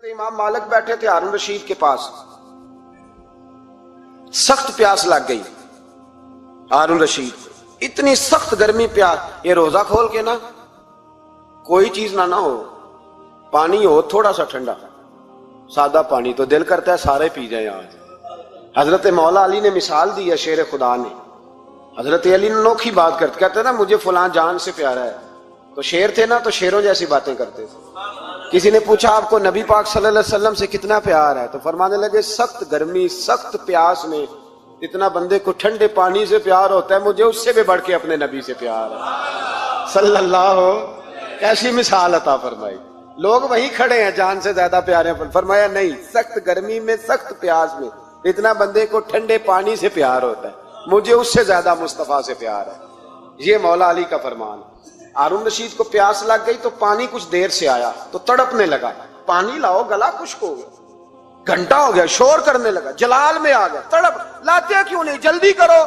امام مالک بیٹھے تھے ہارون رشید کے پاس، سخت پیاس لگ گئی ہارون رشید کو، اتنی سخت گرمی پیاس، یہ روزہ کھول کے نا کوئی چیز نہ ہو، پانی ہو تھوڑا سا ٹھنڈا سادہ پانی تو دل کرتا ہے سارے پی جائیں آج۔ حضرت مولا علی نے مثال دی ہے، شیر خدا نے، حضرت علی نے انوکھی بات کرتے کہتے نا مجھے فلاں جان سے پیارا ہے، تو شیر تھے نا تو شیروں جیسی باتیں کرتے تھے۔ کسی نے پوچھا آپ کو نبی پاک صلی اللہ علیہ وسلم سے کتنا پیار ہے، تو فرمانے لگے سخت گرمی سخت پیاس میں اتنا بندے کو ٹھنڈے پانی سے پیار ہوتا ہے، مجھے اس سے بھی بڑھ کے اپنے نبی سے پیار ہے صلی اللہ۔ کیسی مثال عطا فرمائی، لوگ وہیں کھڑے ہیں جان سے زیادہ پیارے ہیں، فرمایا نہیں، سخت گرمی میں سخت پیاس میں اتنا بندے کو ٹھنڈے پانی سے پیار ہوتا ہے، مجھے اس سے زیادہ مصطفیٰ سے پیار ہے۔ یہ مولا علی کا فرمان ہے۔ ہارون رشید کو پیاس لگ گئی تو پانی کچھ دیر سے آیا تو تڑپنے لگا، پانی لاؤ گلا خشک ہو گیا، گھنٹہ ہو گیا، شور کرنے لگا، جلال میں آ گیا، تڑپ لاتے کیوں نہیں، جلدی کرو۔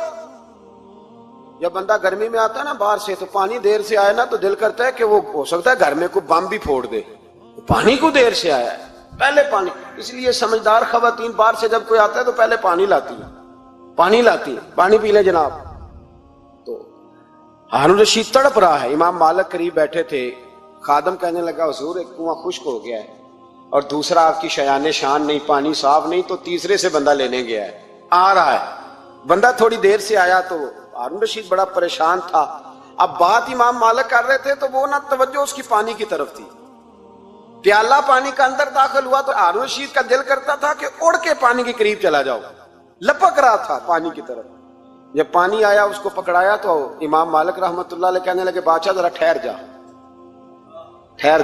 جب بندہ گرمی میں آتا ہے نا باہر سے تو پانی دیر سے آیا نا تو دل کرتا ہے کہ وہ ہو سکتا ہے گھر میں کوئی بم بھی پھوڑ دے، پانی کو دیر سے آیا ہے پہلے پانی۔ اس لیے سمجھدار خواتین باہر سے جب کوئی آتا ہے تو پہلے پانی لاتی ہے، پانی پی لے جناب۔ تو ہارون رشید تڑپ رہا ہے، امام مالک قریب بیٹھے تھے، خادم کہنے لگا حضور ایک کنواں خشک ہو گیا ہے اور دوسرا آپ کی شایان شان نہیں، پانی صاف نہیں، تو تیسرے سے بندہ لینے گیا ہے، آ رہا ہے۔ بندہ تھوڑی دیر سے آیا تو ہارون رشید بڑا پریشان تھا۔ اب بات امام مالک کر رہے تھے تو وہ نہ توجہ اس کی پانی کی طرف تھی، پیالہ پانی کا اندر داخل ہوا تو ہارون رشید کا دل کرتا تھا کہ اڑ کے پانی کے قریب چلا جاؤ، لپک رہا تھا پانی کی طرف۔ جب پانی آیا اس کو پکڑایا تو امام مالک رحمت اللہ علیہ کہنے لگے بادشاہ ذرا ٹھہر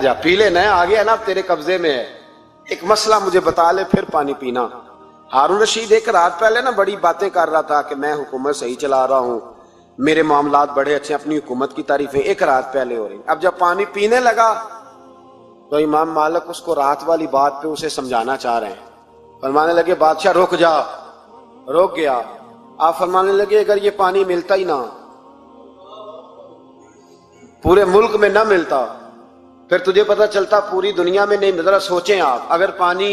جا، پی لے، نیا آ گیا نا اب تیرے قبضے میں ہے، ایک مسئلہ مجھے بتا لے پھر پانی پینا۔ ہارون رشید ایک رات پہلے نا بڑی باتیں کر رہا تھا کہ میں حکومت صحیح چلا رہا ہوں، میرے معاملات بڑے اچھے، اپنی حکومت کی تعریفیں ایک رات پہلے ہو رہی۔ اب جب پانی پینے لگا تو امام مالک اس کو رات والی بات پہ اسے سمجھانا چاہ رہے ہیں، فرمانے لگے بادشاہ رک جا، رک گیا۔ آپ فرمانے لگے اگر یہ پانی ملتا ہی نہ، پورے ملک میں نہ ملتا، پھر تجھے پتہ چلتا پوری دنیا میں نہیں۔ ذرا سوچیں آپ، اگر پانی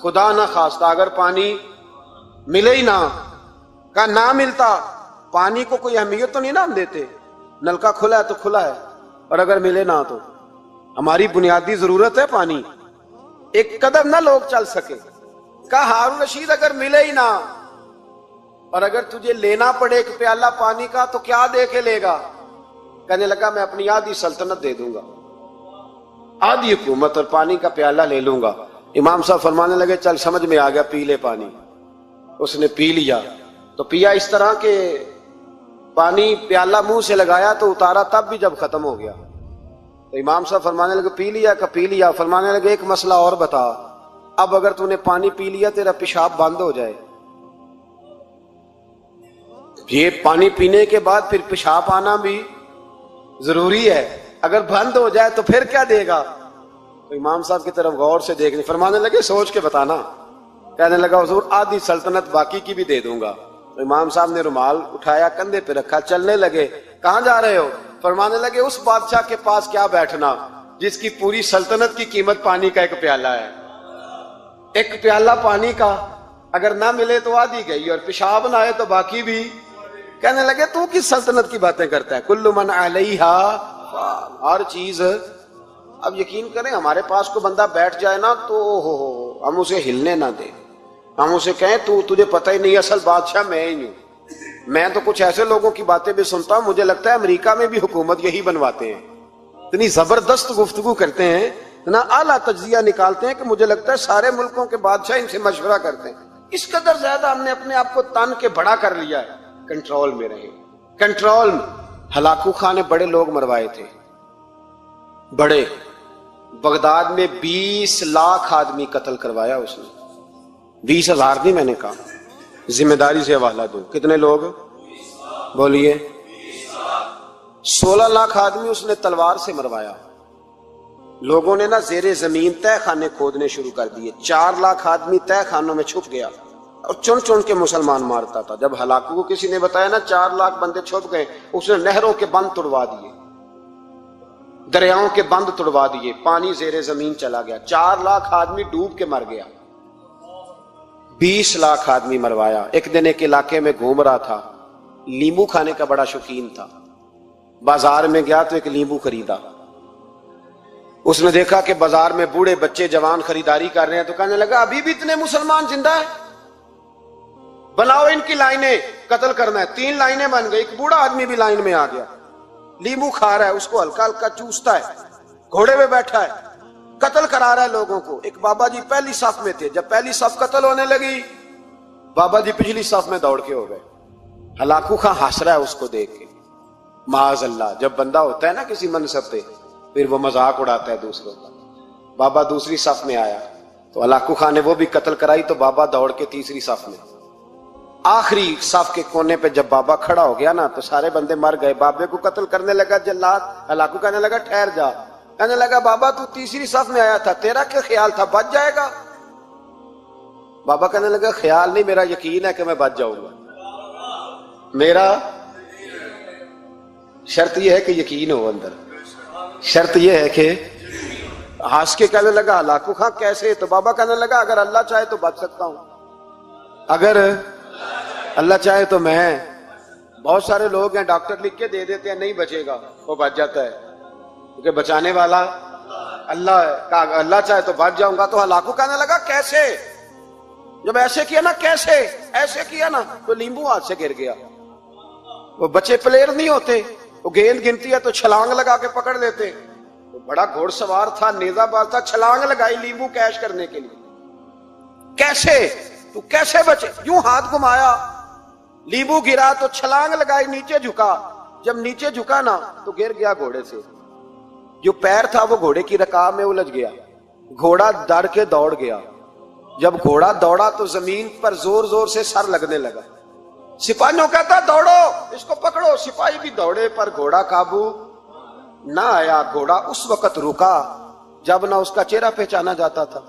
خدا نہ خواستہ اگر پانی ملے ہی نہ، کا نہ ملتا، پانی کو کوئی اہمیت تو نہیں نا ہم دیتے، نلکا کھلا ہے تو کھلا ہے، اور اگر ملے نہ تو ہماری بنیادی ضرورت ہے پانی، ایک قدم نہ لوگ چل سکے۔ کہا ہارون رشید اگر ملے ہی نہ اور اگر تجھے لینا پڑے ایک پیالہ پانی کا تو کیا دے کے لے گا؟ کہنے لگا میں اپنی آدھی سلطنت دے دوں گا، آدھی حکومت اور پانی کا پیالہ لے لوں گا۔ امام صاحب فرمانے لگے چل سمجھ میں آ گیا، پی لے پانی۔ اس نے پی لیا تو پیا اس طرح کہ پانی پیالہ منہ سے لگایا تو اتارا تب بھی جب ختم ہو گیا تو امام صاحب فرمانے لگے پی لیا کہ پی لیا؟ فرمانے لگے ایک مسئلہ اور بتا، اب اگر تو نے پانی پی لیا تیرا پیشاب بند ہو جائے، یہ پانی پینے کے بعد پھر پیشاب آنا بھی ضروری ہے، اگر بند ہو جائے تو پھر کیا دے گا؟ تو امام صاحب کی طرف غور سے دیکھنے، فرمانے لگے سوچ کے بتانا۔ کہنے لگا حضور آدھی سلطنت باقی کی بھی دے دوں گا۔ تو امام صاحب نے رومال اٹھایا کندھے پہ رکھا، چلنے لگے۔ کہاں جا رہے ہو؟ فرمانے لگے اس بادشاہ کے پاس کیا بیٹھنا جس کی پوری سلطنت کی قیمت پانی کا ایک پیالہ ہے، ایک پیالہ پانی کا اگر نہ ملے تو آدھی گئی اور پیشاب نہ آئے تو باقی بھی۔ کہنے لگے تو کس سلطنت کی باتیں کرتا ہے، کل من علیہا فان، ہر چیز۔ اب یقین کریں ہمارے پاس کو بندہ بیٹھ جائے نا تو ہم اسے ہلنے نہ دیں، ہم اسے کہیں تو تجھے پتہ ہی نہیں اصل بادشاہ میں ہی ہوں۔ میں تو کچھ ایسے لوگوں کی باتیں بھی سنتا ہوں، مجھے لگتا ہے امریکہ میں بھی حکومت یہی بنواتے ہیں، اتنی زبردست گفتگو کرتے ہیں، اتنا اعلیٰ تجزیہ نکالتے ہیں کہ مجھے لگتا ہے سارے ملکوں کے بادشاہ ان سے مشورہ کرتے ہیں۔ اس قدر زیادہ ہم نے اپنے آپ کو تن کے بڑا کر لیا ہے، کنٹرول میں رہے، کنٹرول میں۔ ہلاکو خان نے بڑے لوگ مروائے تھے، بڑے، بغداد میں 20 لاکھ آدمی قتل کروایا اس نے، 20,000 نہیں میں نے کہا، ذمہ داری سے حوالہ دو، کتنے لوگ بولیے؟ 16 لاکھ آدمی اس نے تلوار سے مروایا۔ لوگوں نے نا زیر زمین تہ خانے کھودنے شروع کر دیے، 4 لاکھ آدمی تہ خانوں میں چھپ گیا اور چن چن کے مسلمان مارتا تھا۔ جب ہلاکو کو کسی نے بتایا نا 4 لاکھ بندے چھپ گئے، اس نے نہروں کے بند توڑوا دیے، دریاؤں کے بند توڑوا دیے، پانی زیر زمین چلا گیا، 4 لاکھ آدمی ڈوب کے مر گیا، 20 لاکھ آدمی مروایا۔ ایک دن ایک علاقے میں گھوم رہا تھا، لیمو کھانے کا بڑا شوقین تھا، بازار میں گیا تو ایک لیمو خریدا۔ اس نے دیکھا کہ بازار میں بوڑھے بچے جوان خریداری کر رہے ہیں، تو کہنے لگا ابھی بھی اتنے مسلمان زندہ ہیں، بناؤ ان کی لائنیں، قتل کرنا ہے۔ 3 لائنیں بن گئی، ایک بوڑھا آدمی بھی لائن میں آ گیا، لیمو کھا رہا ہے، اس کو ہلکا ہلکا چوستا ہے، گھوڑے پہ بیٹھا ہے، قتل کرا رہا ہے لوگوں کو۔ ایک بابا جی پہلی صف میں تھے، جب پہلی صف قتل ہونے لگی، بابا جی پچھلی صف میں دوڑ کے ہو گئے۔ ہلاکو خان ہنس رہا ہے اس کو دیکھ کے، معاذ اللہ، جب بندہ ہوتا ہے نا کسی منصب پہ پھر وہ مذاق اڑاتا ہے دوسروں کا۔ بابا دوسری صف میں آیا تو ہلاکو خان نے وہ بھی قتل کرائی، تو بابا دوڑ کے تیسری صف میں، آخری صف کے کونے پہ جب بابا کھڑا ہو گیا نا تو سارے بندے مر گئے۔ بابے کو قتل کرنے لگا جلاد، ہلاکو کہنے لگا ٹھہر جا، کہنے لگا بابا تو تیسری صف میں آیا تھا، تیرا کیا خیال تھا بچ جائے گا؟ بابا کہنے لگا خیال نہیں، میرا یقین ہے کہ میں بچ جاؤں گا، میرا شرط یہ ہے کہ یقین ہو اندر، شرط یہ ہے کہ ہنس کے کہنے لگا ہلاکو خان کیسے؟ تو بابا کہنے لگا اگر اللہ چاہے تو بچ سکتا ہوں، اگر اللہ چاہے تو میں۔ بہت سارے لوگ ہیں ڈاکٹر لکھ کے دے دیتے ہیں نہیں بچے گا، وہ بچ جاتا ہے کیونکہ بچانے والا اللہ ہے، اللہ چاہے تو بچ جاؤں گا۔ تو ہلاکو کہنے لگا کیسے؟ جب ایسے کیا نا، کیسے ایسے کیا نا، تو لیمبو ہاتھ سے گر گیا۔ وہ بچے پلیئر نہیں ہوتے، وہ گیند گنتی ہے تو چھلانگ لگا کے پکڑ لیتے، وہ بڑا گھوڑ سوار تھا، نیزہ باز تھا، چھلانگ لگائی لیمبو کیش کرنے کے لیے۔ کیسے تو کیسے بچے؟ یوں ہاتھ گھمایا، لیمبو گرا تو چھلانگ لگائی، نیچے جھکا، جب نیچے جھکا نا تو گر گیا گھوڑے سے، جو پیر تھا وہ گھوڑے کی رکاب میں الجھ گیا، گھوڑا ڈر کے دوڑ گیا۔ جب گھوڑا دوڑا تو زمین پر زور زور سے سر لگنے لگا، سپاہیوں کہتا دوڑو اس کو پکڑو، سپاہی بھی دوڑے پر گھوڑا قابو نہ آیا۔ گھوڑا اس وقت رکا جب نہ اس کا چہرہ پہچانا جاتا تھا،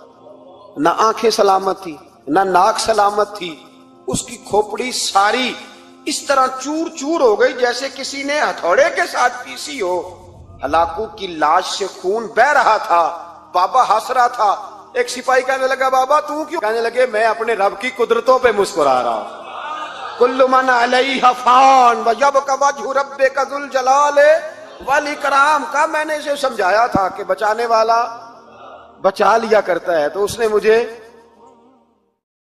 نہ آنکھیں سلامت تھی، نہ ناک سلامت تھی، اس کی کھوپڑی ساری اس طرح چور چور ہو گئی جیسے کسی نے ہتھوڑے کے ساتھ پیسی ہو۔ ہلاکو کی لاش سے خون بہ رہا تھا، بابا ہنس رہا تھا۔ ایک سپاہی کہنے لگا بابا تو کیوں؟ کہنے لگے میں اپنے رب کی قدرتوں پہ مسکرا رہا ہوں۔ کل من علیہ فان ویبقی وجہ ربک ذو الجلال والاکرام کا میں نے اسے سمجھایا تھا کہ بچانے والا بچا لیا کرتا ہے، تو اس نے مجھے